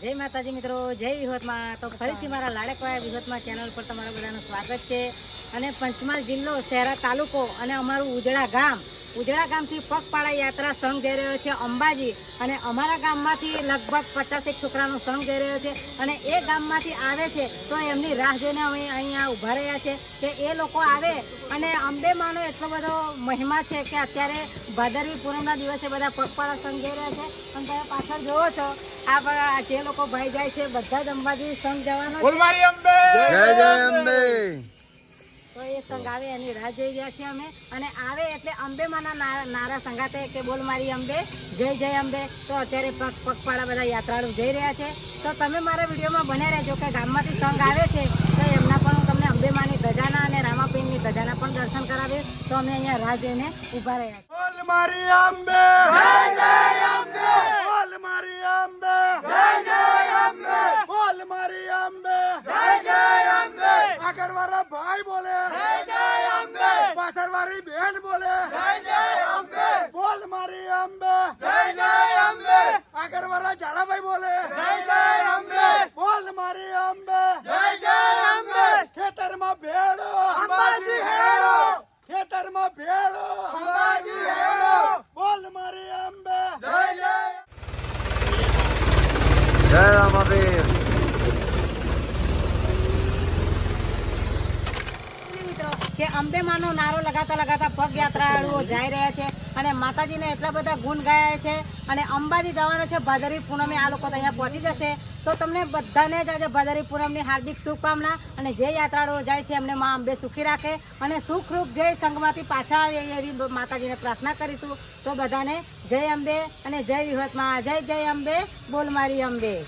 જય માતાજી મિત્રો, જય વિહોતમાં. તો ફરીથી મારા લાડકવાયા વિહોતમાં ચેનલ પર તમારા બધાનું સ્વાગત છે. અને પંચમહાલ જિલ્લો, શહેરા તાલુકો અને અમારું ઉજળા ગામથી પગપાળા યાત્રા સંઘ જઈ રહ્યો છે અંબાજી. અને અમારા ગામમાંથી લગભગ 50 છોકરાનો સંઘ જઈ રહ્યો છે. અને એ ગામમાંથી આવે છે તો એમની રાહ જોઈને અમે અહીંયા ઊભા રહ્યા છે કે એ લોકો આવે. અને અંબે માનો એટલો બધો મહિમા છે કે અત્યારે ભાદરવી પૂનમના દિવસે બધા પગપાળા સંઘ જઈ રહ્યા છે. અને તમે પાછળ જોવો છો આ જે લોકો ભાઈ જાય છે બધા જ અંબાજી સંઘ જવાનો છે. તો એ સંઘ આવે એની રાહ જોઈ રહ્યા છીએ અમે. અને આવે એટલે અંબે માના નારા સંગાતે કે બોલ મારી અંબે, જય જય અંબે. તો અત્યારે પગપાળા બધા યાત્રાળુ જઈ રહ્યા છે. તો તમે મારા વિડીયોમાં બન્યા રહેજો કે ગામમાંથી સંઘ આવે છે તો એમના પણ હું તમને અંબે માની ધજાના અને રામાપીરની ધજાના પણ દર્શન કરાવીએ. તો અમે અહીંયા રાહ જોઈને ઊભા રહ્યા છીએ. બોલ મારી અંબે, જય જય અંબે. બોલ મારી અંબે, જય જય અંબે. બોલ મારી અંબે, જય જય અંબે. આગળવાળા ભાઈ બોલે, જય જય અંબે. પાછળવાળી બહેન બોલે, જય જય અંબે. બોલ મારી અંબે, જય જય અંબે. આગળવાળા જાડાભાઈ બોલે, જય જય અંબે. બોલ મારી અંબે, જય જય અંબે. ખેતરમાં ભેળો, અંબાજી હેડો. ખેતરમાં ભેળો, અંબાજી હેડો. બોલ મારી અંબે, જય જય. જય રામાપીર. કે અંબે માનો નારો લગાતા પગ યાત્રાળુઓ જઈ રહ્યા છે. અને માતાજીને એટલા બધા ગુણ ગાયા છે. અને અંબાજી જવાના છે ભાદરવી પૂનમે. આ લોકો તો અહીંયા પહોંચી જશે. તો તમને બધાને જ આજે ભાદરવી પૂનમની હાર્દિક શુભકામના. અને જે યાત્રાળુઓ જાય છે એમને માં અંબે સુખી રાખે અને સુખરૂપ જય સંઘમાંથી પાછા આવે એવી માતાજીને પ્રાર્થના કરીશું. તો બધાને જય અંબે અને જય વિહોતમાં. જય જય અંબે, બોલ મારી અંબે.